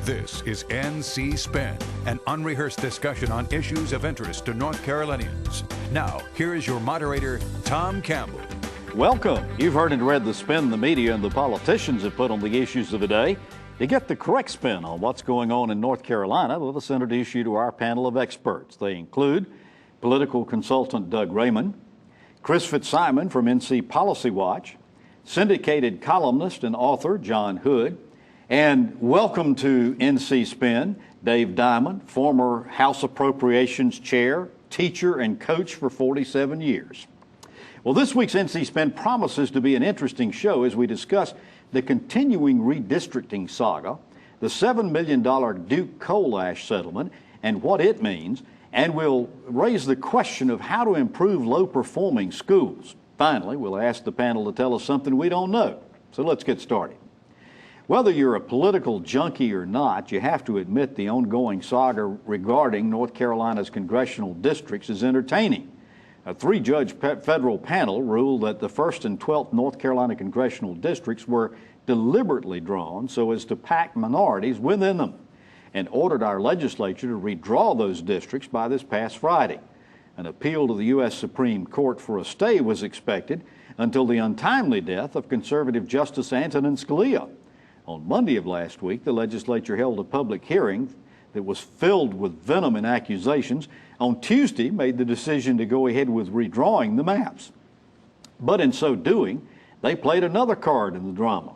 This is NC Spin, an unrehearsed discussion on issues of interest to North Carolinians. Now, here is your moderator, Tom Campbell. Welcome. You've heard and read the spin the media and the politicians have put on the issues of the day. To get the correct spin on what's going on in North Carolina, let's introduce you to our panel of experts. They include political consultant Doug Raymond, Chris Fitzsimon from NC Policy Watch, Syndicated columnist and author John Hood, and welcome to NC Spin, Dave Diamont, former House Appropriations Chair, teacher, and coach for 47 years. Well, this week's NC Spin promises to be an interesting show as we discuss the continuing redistricting saga, the $7 million Duke coal ash settlement, and what it means, and we'll raise the question of how to improve low-performing schools. Finally, we'll ask the panel to tell us something we don't know. So let's get started. Whether you're a political junkie or not, you have to admit the ongoing saga regarding North Carolina's congressional districts is entertaining. A three-judge federal panel ruled that the 1st and 12th North Carolina congressional districts were deliberately drawn so as to pack minorities within them, and ordered our legislature to redraw those districts by this past Friday. An appeal to the U.S. Supreme Court for a stay was expected until the untimely death of conservative Justice Antonin Scalia. On Monday of last week, the legislature held a public hearing that was filled with venom and accusations. On Tuesday, made the decision to go ahead with redrawing the maps. But in so doing, they played another card in the drama.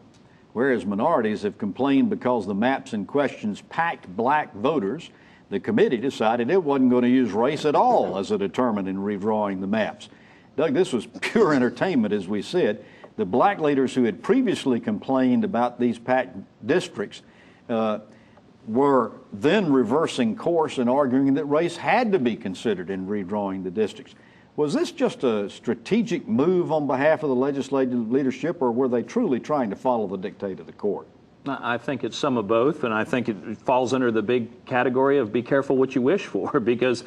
Whereas minorities have complained because the maps in questions packed black voters, the committee decided it wasn't going to use race at all as a determinant in redrawing the maps. Doug, this was pure entertainment, as we said. The black leaders who had previously complained about these packed districts were then reversing course and arguing that race had to be considered in redrawing the districts. Was this just a strategic move on behalf of the legislative leadership, or were they truly trying to follow the dictate of the court? I think it's some of both, and I think it falls under the big category of be careful what you wish for, because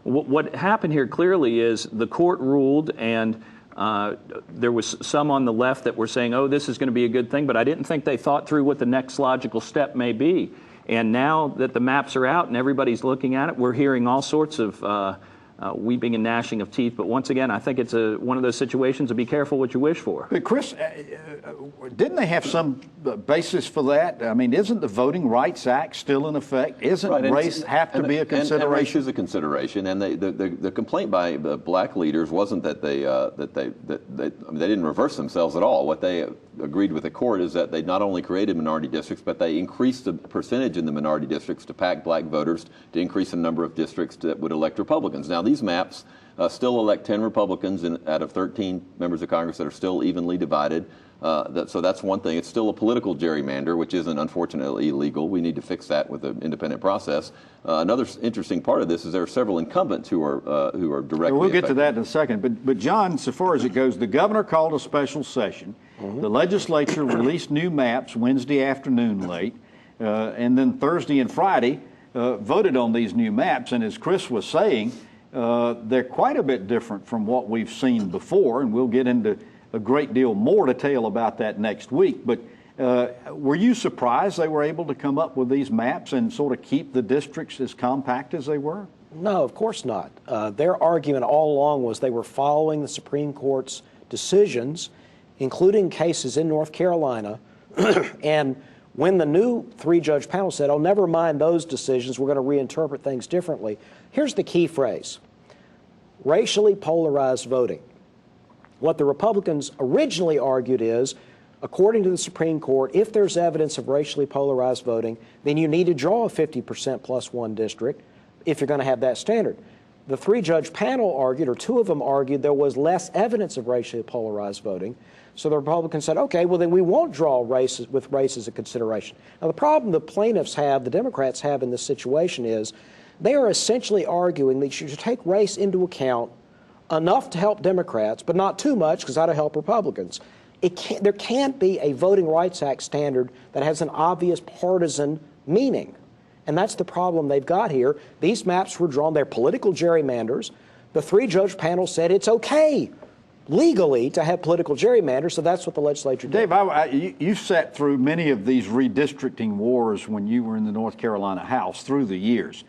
what happened here clearly is the court ruled, and there was some on the left that were saying, oh, this is going to be a good thing, but I didn't think they thought through what the next logical step may be. And now that the maps are out and everybody's looking at it, we're hearing all sorts of weeping and gnashing of teeth. But once again, I think it's one of those situations of be careful what you wish for. But Chris, didn't they have some basis for that? I mean, isn't the Voting Rights Act still in effect? Isn't race have to be a consideration? And race is a consideration. And the complaint by the black leaders wasn't that they didn't reverse themselves at all. What they agreed with the court is that they not only created minority districts, but they increased the percentage in the minority districts to pack black voters, to increase the number of districts that would elect Republicans. Now, these maps still elect 10 Republicans out of 13 members of Congress that are still evenly divided. So that's one thing. It's still a political gerrymander, which isn't unfortunately illegal. We need to fix that with an independent process. Another interesting part of this is there are several incumbents who are directly We'll get affected. to that in a second. But John, so far as it goes, the governor called a special session. The legislature released new maps Wednesday afternoon late, and then Thursday and Friday voted on these new maps. And as Chris was saying, they're quite a bit different from what we've seen before, and we'll get into a great deal more detail about that next week. But were you surprised they were able to come up with these maps and sort of keep the districts as compact as they were? No, of course not. Their argument all along was they were following the Supreme Court's decisions, including cases in North Carolina. And when the new three-judge panel said, oh, never mind those decisions, we're going to reinterpret things differently, here's the key phrase: racially polarized voting. What the Republicans originally argued is, according to the Supreme Court, if there's evidence of racially polarized voting, then you need to draw a 50% plus one district if you're going to have that standard. The three-judge panel argued, or two of them argued, there was less evidence of racially polarized voting. So the Republicans said, okay, well, then we won't draw race as a consideration. Now, the problem the plaintiffs have, the Democrats have in this situation is they are essentially arguing that you should take race into account enough to help Democrats, but not too much because that'll help Republicans. There can't be a Voting Rights Act standard that has an obvious partisan meaning. And that's the problem they've got here. These maps were drawn, they're political gerrymanders. The three-judge panel said it's okay. legally to have political gerrymanders, so that's what the legislature did. Dave, you sat through many of these redistricting wars when you were in the North Carolina House through the years.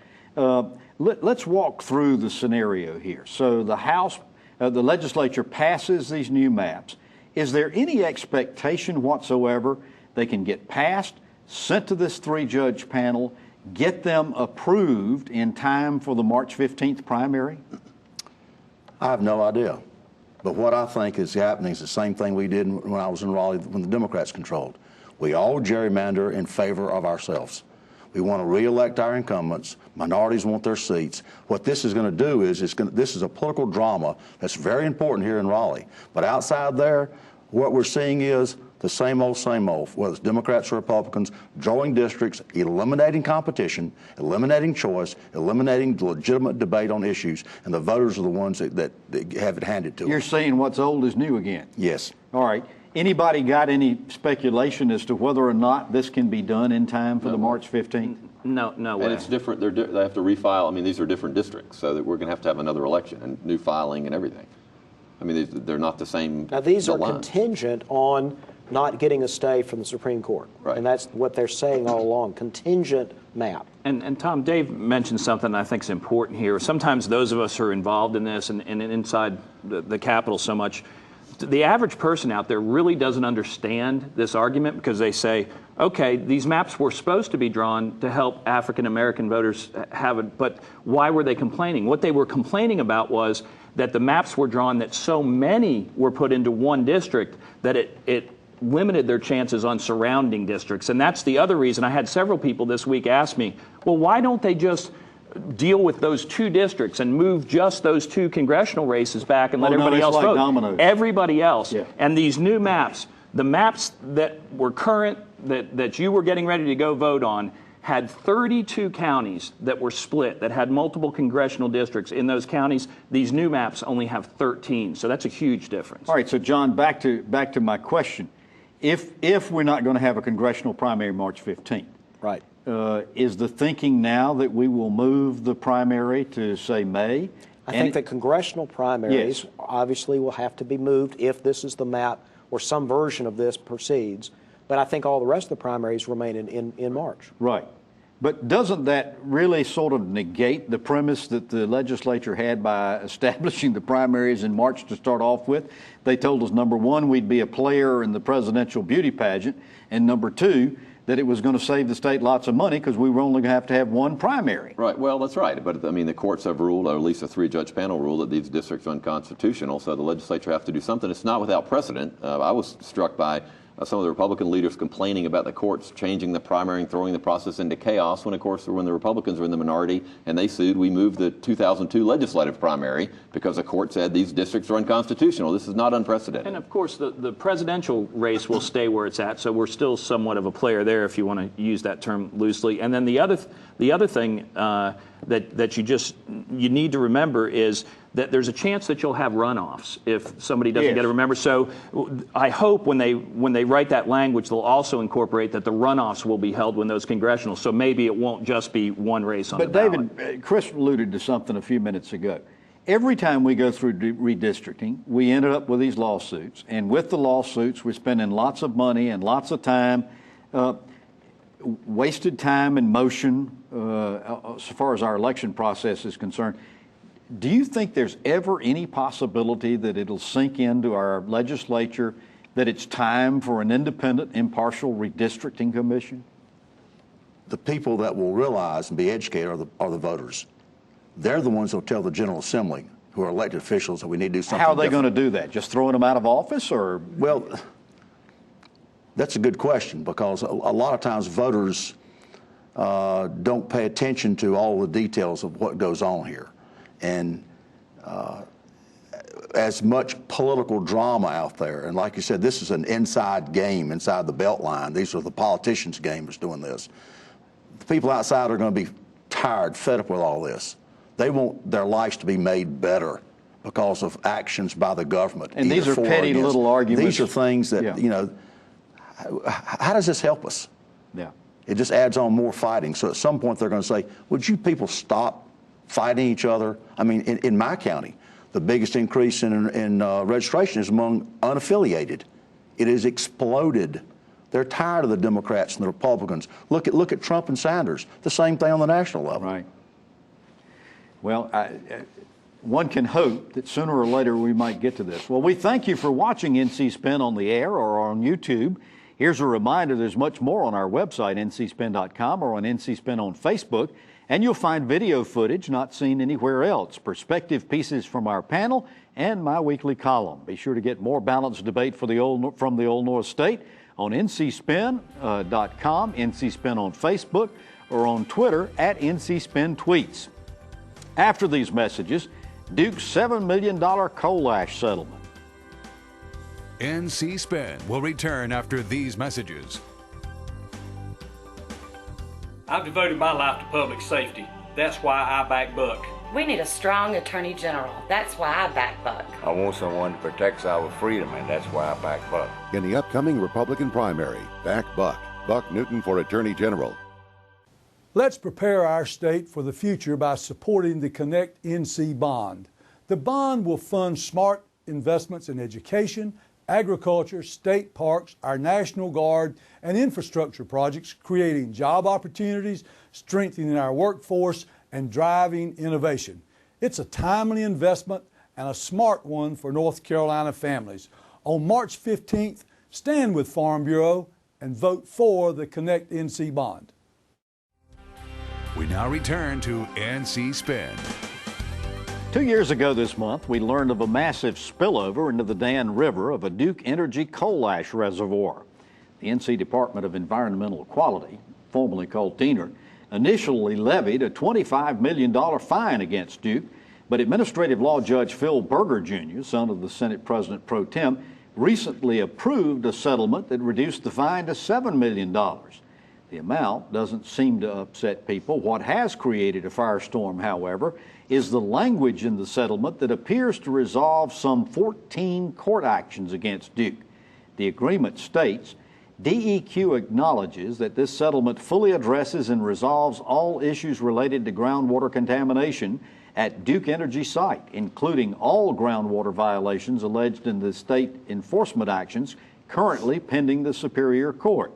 Let's walk through the scenario here. So the House, the legislature passes these new maps. Is there any expectation whatsoever they can get passed, sent to this 3-judge panel, get them approved in time for the March 15th primary? I have no idea. But what I think is happening is the same thing we did when I was in Raleigh when the Democrats controlled. We all gerrymander in favor of ourselves. We want to re-elect our incumbents. Minorities want their seats. What this is going to do is this is a political drama that's very important here in Raleigh. But outside there, what we're seeing is the same old, whether it's Democrats or Republicans, drawing districts, eliminating competition, eliminating choice, eliminating legitimate debate on issues, and the voters are the ones that have it handed to them. You're saying what's old is new again? Yes. All right. Anybody got any speculation as to whether or not this can be done in time for the March 15th? No. And it's different. They have to refile. I mean, these are different districts, so that we're going to have another election and new filing and everything. I mean, they're not the same. Now, these are contingent on not getting a stay from the Supreme Court. Right. And that's what they're saying all along, contingent map. And Tom, Dave mentioned something I think is important here. Sometimes those of us who are involved in this and inside the Capitol so much, the average person out there really doesn't understand this argument because they say, okay, these maps were supposed to be drawn to help African American voters have it, but why were they complaining? What they were complaining about was that the maps were drawn that so many were put into one district that it limited their chances on surrounding districts. And that's the other reason. I had several people this week ask me, well, why don't they just deal with those 2 districts and move just those 2 congressional races back and let everybody else vote? Dominoes. Everybody else. Yeah. And these new maps, the maps that were current, that you were getting ready to go vote on, had 32 counties that were split, that had multiple congressional districts. In those counties, these new maps only have 13. So that's a huge difference. All right, so John, back to my question. If we're not going to have a congressional primary March 15th, right? Is the thinking now that we will move the primary to, say, May? I think the congressional primaries obviously will have to be moved if this is the map or some version of this proceeds. But I think all the rest of the primaries remain in March. Right. But doesn't that really sort of negate the premise that the legislature had by establishing the primaries in March to start off with? They told us, number one, we'd be a player in the presidential beauty pageant, and number two, that it was going to save the state lots of money because we were only going to have one primary. Right. Well, that's right. But, I mean, the courts have ruled, or at least a 3-judge panel ruled, that these districts are unconstitutional, so the legislature have to do something. It's not without precedent. I was struck by some of the Republican leaders complaining about the courts changing the primary and throwing the process into chaos when, of course, when the Republicans were in the minority and they sued, we moved the 2002 legislative primary because the court said these districts are unconstitutional. This is not unprecedented. And, of course, the presidential race will stay where it's at, so we're still somewhat of a player there if you want to use that term loosely. And then the other thing that you need to remember is that there's a chance that you'll have runoffs if somebody doesn't get a remember. So I hope when they write that language, they'll also incorporate that the runoffs will be held when those congressional. So maybe it won't just be one race on the ballot. But David, Chris alluded to something a few minutes ago. Every time we go through redistricting, we ended up with these lawsuits. And with the lawsuits, we're spending lots of money and lots of time, wasted time and motion as far as our election process is concerned. Do you think there's ever any possibility that it'll sink into our legislature that it's time for an independent, impartial redistricting commission? The people that will realize and be educated are the voters. They're the ones who will tell the General Assembly, who are elected officials, that we need to do something How are they different. going to do that? Just throwing them out of office, or? Well, that's a good question, because a lot of times voters don't pay attention to all the details of what goes on here. And as much political drama out there, and like you said, this is an inside game inside the belt line. These are the politicians' gamers doing this. The people outside are going to be tired, fed up with all this. They want their lives to be made better because of actions by the government. And these are petty little arguments. These are things that, you know, how does this help us? Yeah. It just adds on more fighting. So at some point they're going to say, would you people stop fighting each other? I mean, in my county, The biggest increase in registration is among unaffiliated. It has exploded. They're tired of the Democrats and the Republicans. Look at Trump and Sanders. The same thing on the national level. Right. Well, one can hope that sooner or later we might get to this. Well, we thank you for watching NC Spin on the air or on YouTube. Here's a reminder, there's much more on our website, ncspin.com, or on NC Spin on Facebook, and you'll find video footage not seen anywhere else, perspective pieces from our panel, and my weekly column. Be sure to get more balanced debate from the Old North State on ncspin.com, NC Spin on Facebook, or on Twitter at NC Spin Tweets. After these messages, Duke's $7 million coal ash settlement. NC Spin will return after these messages. I've devoted my life to public safety. That's why I back Buck. We need a strong Attorney General. That's why I back Buck. I want someone that protects our freedom, and that's why I back Buck. In the upcoming Republican primary, back Buck. Buck Newton for Attorney General. Let's prepare our state for the future by supporting the Connect NC bond. The bond will fund smart investments in education, agriculture, state parks, our National Guard, and infrastructure projects, creating job opportunities, strengthening our workforce, and driving innovation. It's a timely investment and a smart one for North Carolina families. On March 15th, stand with Farm Bureau and vote for the Connect NC bond. We now return to NC Spin. 2 years ago this month, we learned of a massive spillover into the Dan River of a Duke Energy coal ash reservoir. The NC Department of Environmental Quality, formerly called DENR, initially levied a $25 million fine against Duke, but Administrative Law Judge Phil Berger Jr., son of the Senate President Pro Tem, recently approved a settlement that reduced the fine to $7 million. The amount doesn't seem to upset people. What has created a firestorm, however, is the language in the settlement that appears to resolve some 14 court actions against Duke. The agreement states, DEQ acknowledges that this settlement fully addresses and resolves all issues related to groundwater contamination at Duke Energy site, including all groundwater violations alleged in the state enforcement actions currently pending the Superior Court.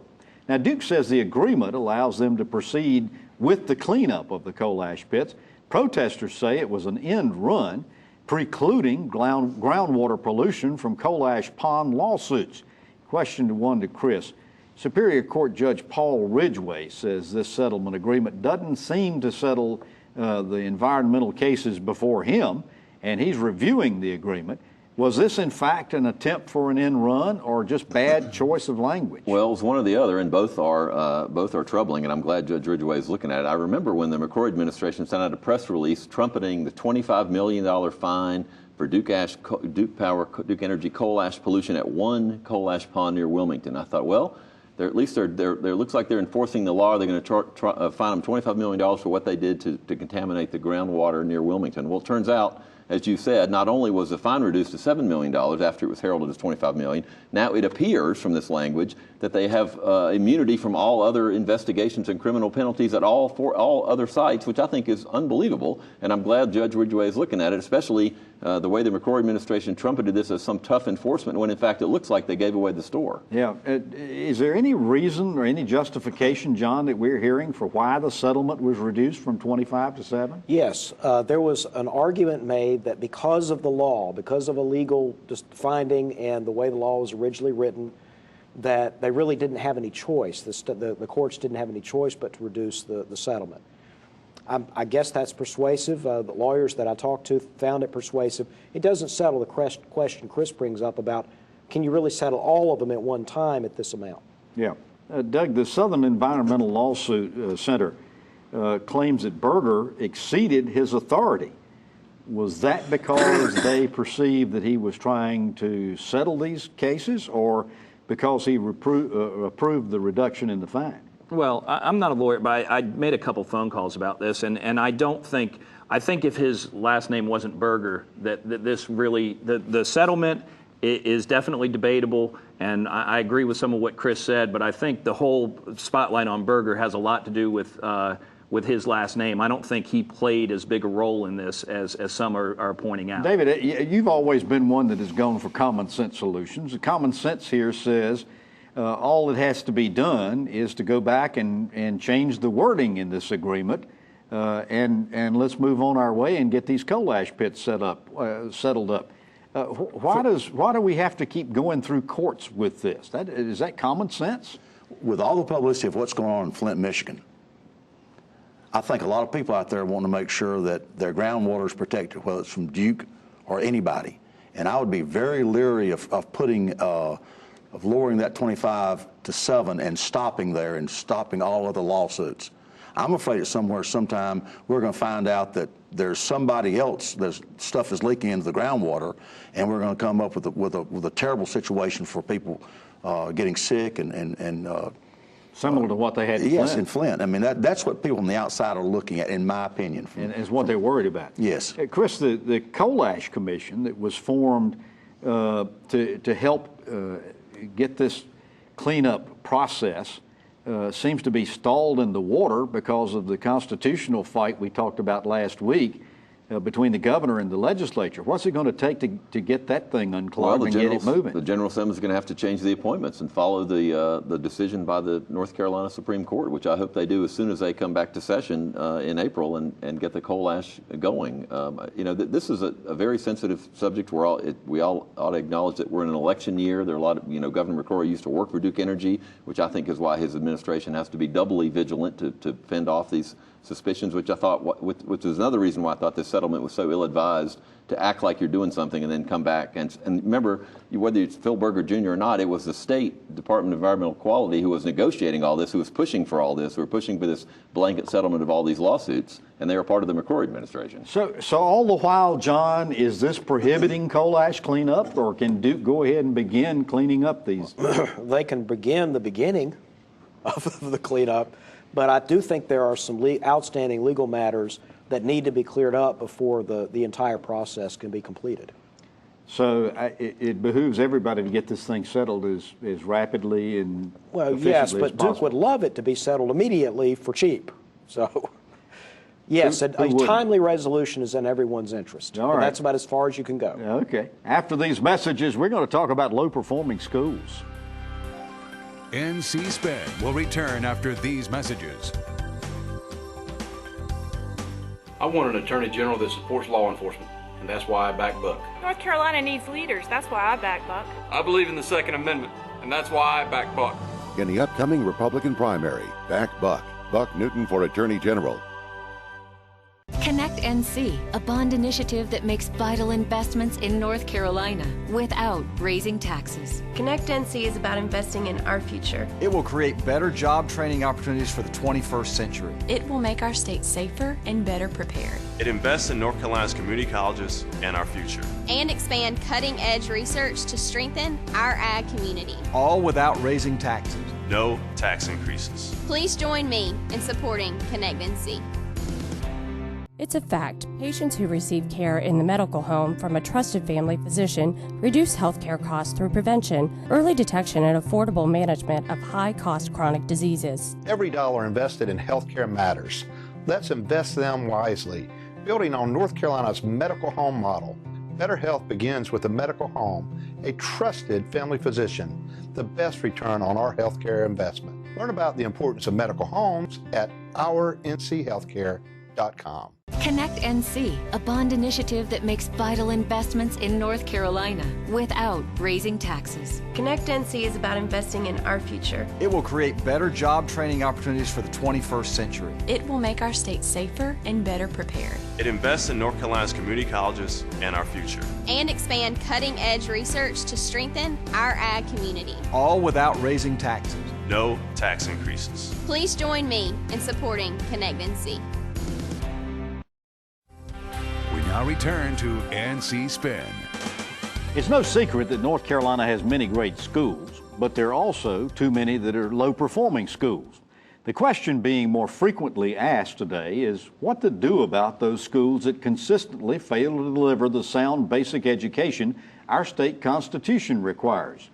Now, Duke says the agreement allows them to proceed with the cleanup of the coal ash pits. Protesters say it was an end run, precluding groundwater pollution from coal ash pond lawsuits. Question one to Chris. Superior Court Judge Paul Ridgway says this settlement agreement doesn't seem to settle the environmental cases before him, and he's reviewing the agreement. Was this, in fact, an attempt for an end run or just bad choice of language? Well, it's one or the other, and both are troubling, and I'm glad Judge Ridgway is looking at it. I remember when the McCrory administration sent out a press release trumpeting the $25 million fine for Duke Energy coal ash pollution at one coal ash pond near Wilmington. I thought, well, at least they're looks like they're enforcing the law. They're going to fine them $25 million for what they did to contaminate the groundwater near Wilmington. Well, it turns out, as you said, not only was the fine reduced to $7 million after it was heralded as $25 million, now it appears from this language that they have immunity from all other investigations and criminal penalties at all other sites, which I think is unbelievable. And I'm glad Judge Ridgway is looking at it, especially the way the McCrory administration trumpeted this as some tough enforcement when in fact it looks like they gave away the store. Yeah. Is there any reason or any justification, John, that we're hearing for why the settlement was reduced from 25 to 7? Yes. There was an argument made that because of the law, because of a legal finding and the way the law was originally written, that they really didn't have any choice. The courts didn't have any choice but to reduce the settlement. I guess that's persuasive. The lawyers that I talked to found it persuasive. It doesn't settle the question Chris brings up about, can you really settle all of them at one time at this amount? Yeah. Doug, the Southern Environmental Lawsuit Center claims that Berger exceeded his authority. Was that because they perceived that he was trying to settle these cases, or because he approved the reduction in the fine? Well, I'm not a lawyer, but I made a couple phone calls about this, and I think if his last name wasn't Berger, that this really, the settlement is definitely debatable, and I agree with some of what Chris said, but I think the whole spotlight on Berger has a lot to do with with his last name. I don't think he played as big a role in this as some are pointing out. David, you've always been one that has gone for common sense solutions. The common sense here says all that has to be done is to go back and change the wording in this agreement, and let's move on our way and get these coal ash pits settled up. Why do we have to keep going through courts with this? Is that common sense? With all the publicity of what's going on in Flint, Michigan, I think a lot of people out there want to make sure that their groundwater is protected, whether it's from Duke or anybody. And I would be very leery of lowering that 25 to 7 and stopping there and stopping all other lawsuits. I'm afraid that sometime, we're going to find out that there's somebody else, stuff is leaking into the groundwater, and we're going to come up with a terrible situation for people getting sick and similar to what they had in Flint. Yes, in Flint. I mean, that's what people on the outside are looking at, in my opinion. And is what they're worried about. Yes. Chris, the Coal Ash Commission that was formed to help get this cleanup process seems to be stalled in the water because of the constitutional fight we talked about last week between the governor and the legislature. What's it going to take to get that thing unclogged and get it moving? The General Assembly is going to have to change the appointments and follow the decision by the North Carolina Supreme Court, which I hope they do as soon as they come back to session in April and get the coal ash going. This is a very sensitive subject. We all ought to acknowledge that we're in an election year. There are a lot of, Governor McCrory used to work for Duke Energy, which I think is why his administration has to be doubly vigilant to fend off these suspicions, which I thought, which is another reason why I thought this settlement was so ill-advised, to act like you're doing something and then come back. And remember, whether it's Phil Berger Jr. or not, it was the State Department of Environmental Quality who was negotiating all this, who was pushing for all this, who were pushing for this blanket settlement of all these lawsuits, and they were part of the McCrory administration. So all the while, John, is this prohibiting coal ash cleanup, or can Duke go ahead and begin cleaning up these? They can begin the beginning of the cleanup. But I do think there are some outstanding legal matters that need to be cleared up before the entire process can be completed. So it behooves everybody to get this thing settled as rapidly and efficiently yes, as but possible. Duke would love it to be settled immediately for cheap. So, yes, a timely resolution is in everyone's interest. All right. That's about as far as you can go. Okay. After these messages, we're going to talk about low-performing schools. NC Spin will return after these messages. I want an attorney general that supports law enforcement, and that's why I back Buck. North Carolina needs leaders. That's why I back Buck. I believe in the Second Amendment, and that's why I back Buck. In the upcoming Republican primary, back Buck. Buck Newton for Attorney General. Connect NC, a bond initiative that makes vital investments in North Carolina without raising taxes. Connect NC is about investing in our future. It will create better job training opportunities for the 21st century. It will make our state safer and better prepared. It invests in North Carolina's community colleges and our future. And expand cutting-edge research to strengthen our ag community. All without raising taxes. No tax increases. Please join me in supporting Connect NC. It's a fact. Patients who receive care in the medical home from a trusted family physician reduce healthcare costs through prevention, early detection, and affordable management of high-cost chronic diseases. Every dollar invested in healthcare matters. Let's invest them wisely, building on North Carolina's medical home model. Better health begins with a medical home, a trusted family physician, the best return on our healthcare investment. Learn about the importance of medical homes at OurNCHealthcare.com. Connect NC, a bond initiative that makes vital investments in North Carolina without raising taxes. Connect NC is about investing in our future. It will create better job training opportunities for the 21st century. It will make our state safer and better prepared. It invests in North Carolina's community colleges and our future. And expand cutting-edge research to strengthen our ag community. All without raising taxes. No tax increases. Please join me in supporting Connect NC. We now return to NC Spin. It's no secret that North Carolina has many great schools, but there are also too many that are low-performing schools. The question being more frequently asked today is what to do about those schools that consistently fail to deliver the sound basic education our state constitution requires.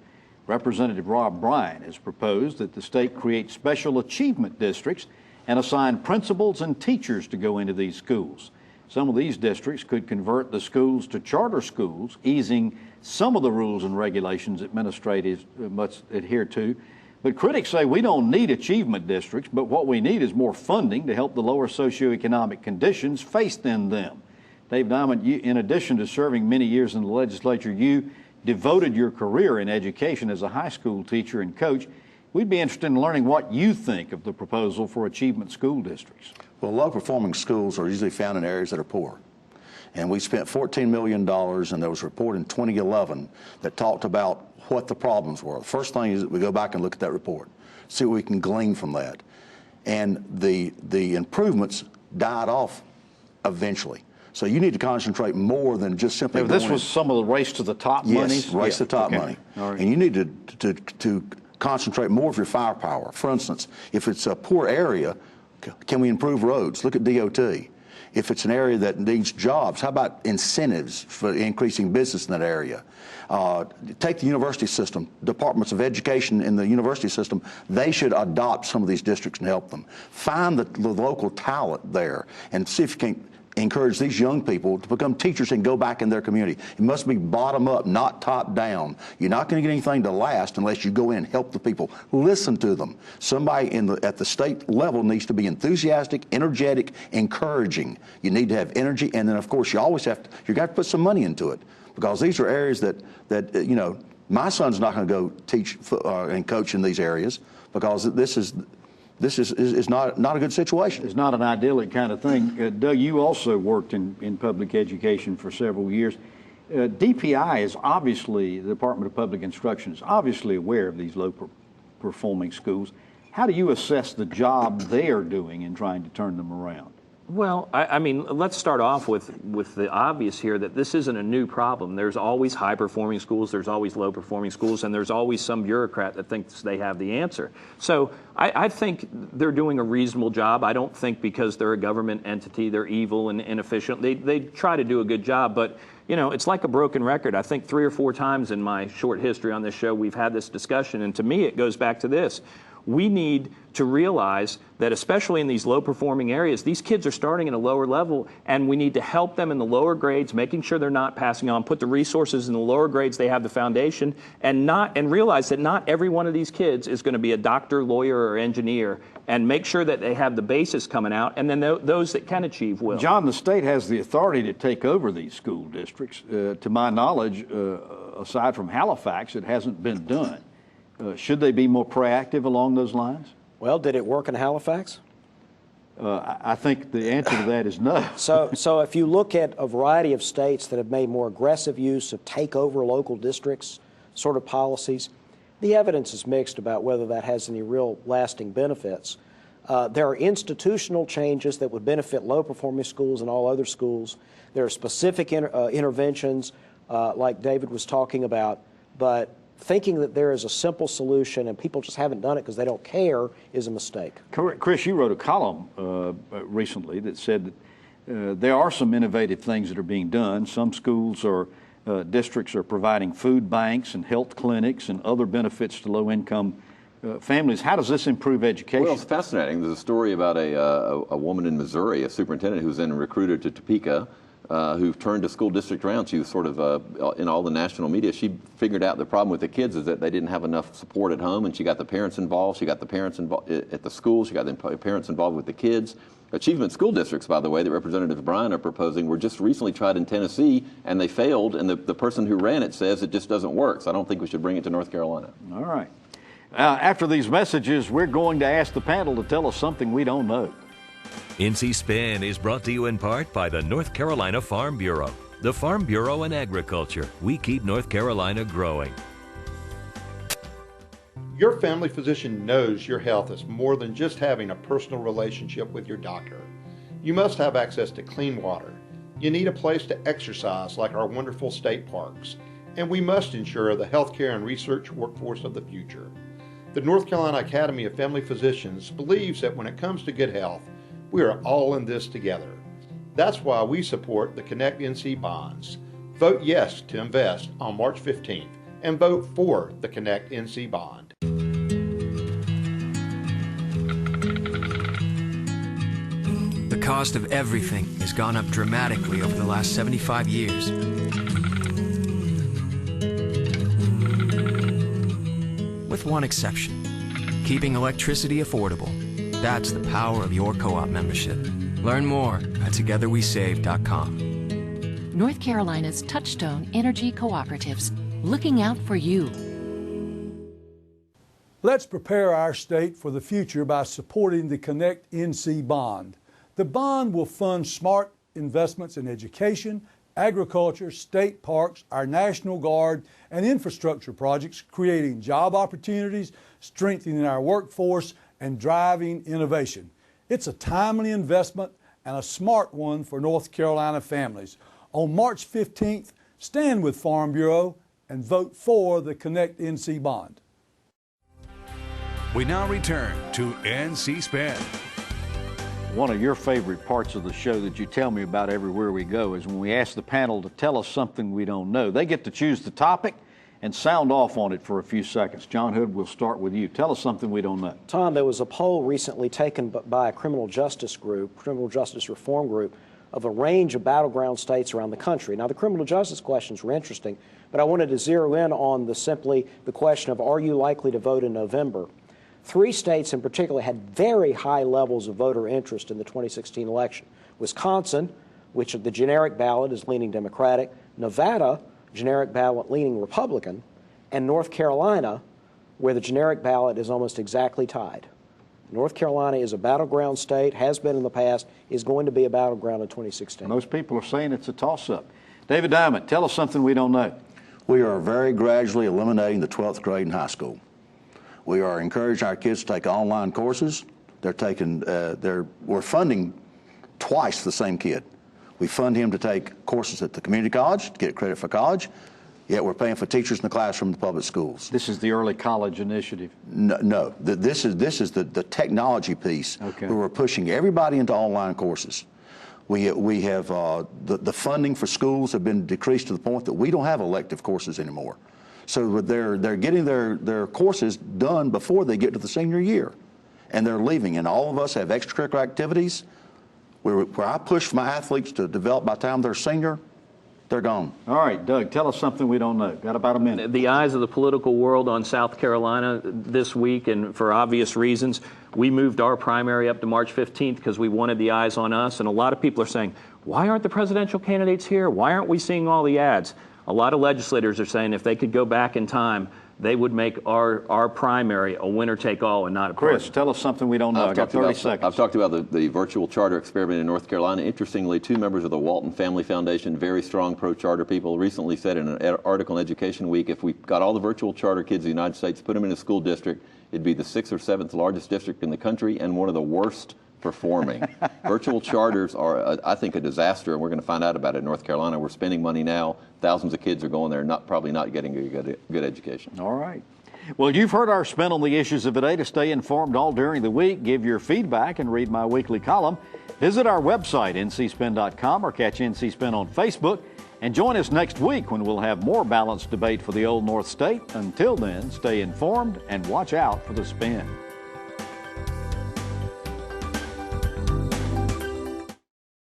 Representative Rob Bryan has proposed that the state create special achievement districts and assign principals and teachers to go into these schools. Some of these districts could convert the schools to charter schools, easing some of the rules and regulations administrators must adhere to. But critics say we don't need achievement districts, but what we need is more funding to help the lower socioeconomic conditions faced in them. Dave Diamont, in addition to serving many years in the legislature, you devoted your career in education as a high school teacher and coach. We'd be interested in learning what you think of the proposal for achievement school districts. Well, low-performing schools are usually found in areas that are poor. And we spent $14 million, and there was a report in 2011 that talked about what the problems were. The first thing is that we go back and look at that report, see what we can glean from that. And the improvements died off eventually. So you need to concentrate more than just simply This was some of the race to the top money? Yes, race to the top money. All right. And you need to concentrate more of your firepower. For instance, if it's a poor area, can we improve roads? Look at DOT. If it's an area that needs jobs, how about incentives for increasing business in that area? Take the university system, departments of education in the university system, they should adopt some of these districts and help them. Find the local talent there and see if you can encourage these young people to become teachers and go back in their community. It must be bottom up, not top down. You're not going to get anything to last unless you go in and help the people. Listen to them. Somebody at the state level needs to be enthusiastic, energetic, encouraging. You need to have energy, and then of course you always have to put some money into it, because these are areas that you know, my son's not going to go teach and coach in these areas, because this is not a good situation. It's not an idyllic kind of thing. Doug, you also worked in public education for several years. DPI is obviously, the Department of Public Instruction is obviously aware of these low-performing schools. How do you assess the job they are doing in trying to turn them around? Well, I mean, let's start off with the obvious here, that this isn't a new problem. There's always high-performing schools, there's always low-performing schools, and there's always some bureaucrat that thinks they have the answer. So I think they're doing a reasonable job. I don't think because they're a government entity, they're evil and inefficient. They try to do a good job, but you know, it's like a broken record. I think 3 or 4 times in my short history on this show we've had this discussion, and to me it goes back to this. We need to realize that especially in these low-performing areas, these kids are starting at a lower level, and we need to help them in the lower grades, making sure they're not passing on, put the resources in the lower grades, they have the foundation, and realize that not every one of these kids is going to be a doctor, lawyer, or engineer, and make sure that they have the basis coming out, and then those that can achieve will. John, the state has the authority to take over these school districts. To my knowledge, aside from Halifax, it hasn't been done. Should they be more proactive along those lines? Well, did it work in Halifax? I think the answer to that is no. So if you look at a variety of states that have made more aggressive use of take over local districts sort of policies, the evidence is mixed about whether that has any real lasting benefits. There are institutional changes that would benefit low-performing schools and all other schools. There are specific interventions like David was talking about, but thinking that there is a simple solution and people just haven't done it because they don't care is a mistake. Chris, you wrote a column recently that said that there are some innovative things that are being done. Some schools or districts are providing food banks and health clinics and other benefits to low-income families. How does this improve education? Well, it's fascinating. There's a story about a woman in Missouri, a superintendent who's then recruited to Topeka, who turned the school district around. She was sort of in all the national media. She figured out the problem with the kids is that they didn't have enough support at home, and she got the parents involved. She got the parents involved at the school. She got the parents involved with the kids. Achievement school districts, by the way, that Representative Bryan are proposing, were just recently tried in Tennessee, and they failed, and the person who ran it says it just doesn't work. So I don't think we should bring it to North Carolina. All right. After these messages, we're going to ask the panel to tell us something we don't know. NC Spin is brought to you in part by the North Carolina Farm Bureau. The Farm Bureau and Agriculture. We keep North Carolina growing. Your family physician knows your health is more than just having a personal relationship with your doctor. You must have access to clean water. You need a place to exercise like our wonderful state parks. And we must ensure the healthcare and research workforce of the future. The North Carolina Academy of Family Physicians believes that when it comes to good health, we are all in this together. That's why we support the Connect NC bonds. Vote yes to invest on March 15th and vote for the Connect NC bond. cost of everything has gone up dramatically over the last 75 years. With one exception, keeping electricity affordable. That's the power of your co-op membership. Learn more at togetherwesave.com. North Carolina's Touchstone Energy Cooperatives, looking out for you. Let's prepare our state for the future by supporting the Connect NC bond. The bond will fund smart investments in education, agriculture, state parks, our National Guard, and infrastructure projects, creating job opportunities, strengthening our workforce, and driving innovation. It's a timely investment and a smart one for North Carolina families. On March 15th, stand with Farm Bureau and vote for the Connect NC bond. We now return to NC Spin. One of your favorite parts of the show that you tell me about everywhere we go is when we ask the panel to tell us something we don't know. They get to choose the topic and sound off on it for a few seconds. John Hood, we'll start with you. Tell us something we don't know. Tom, there was a poll recently taken by a criminal justice reform group, of a range of battleground states around the country. Now, the criminal justice questions were interesting, but I wanted to zero in on simply the question of, are you likely to vote in November? 3 states in particular had very high levels of voter interest in the 2016 election. Wisconsin, which the generic ballot is leaning Democratic, Nevada, generic ballot leaning Republican, and North Carolina, where the generic ballot is almost exactly tied. North Carolina is a battleground state, has been in the past, is going to be a battleground in 2016. Most people are saying it's a toss-up. David Diamont, tell us something we don't know. We are very gradually eliminating the 12th grade in high school. We are encouraging our kids to take online courses. We're funding twice the same kid. We fund him to take courses at the community college to get credit for college, yet we're paying for teachers in the classroom in the public schools. This is the early college initiative. No. This is the technology piece, where we're pushing everybody into online courses. We have the funding for schools have been decreased to the point that we don't have elective courses anymore. So they're getting their courses done before they get to the senior year, and they're leaving. And all of us have extracurricular activities where I push for my athletes to develop by the time they're senior. They're gone. All right, Doug, tell us something we don't know. Got about a minute. The eyes of the political world on South Carolina this week, and for obvious reasons, we moved our primary up to March 15th because we wanted the eyes on us. And a lot of people are saying, why aren't the presidential candidates here? Why aren't we seeing all the ads? A lot of legislators are saying if they could go back in time, they would make our primary a winner-take-all and not a Chris, tell us something we don't know. I've got 30 seconds. I've talked about the virtual charter experiment in North Carolina. Interestingly, 2 members of the Walton Family Foundation, very strong pro-charter people, recently said in an article in Education Week, if we got all the virtual charter kids in the United States, put them in a school district, it'd be the 6th or 7th largest district in the country and one of the worst performing. Virtual charters are, I think, a disaster, and we're going to find out about it in North Carolina. We're spending money now. Thousands of kids are going there, probably not getting a good education. All right. Well, you've heard our spin on the issues of the day. To stay informed all during the week, give your feedback, and read my weekly column, visit our website, ncspin.com, or catch NC Spin on Facebook. And join us next week when we'll have more balanced debate for the Old North State. Until then, stay informed and watch out for the spin.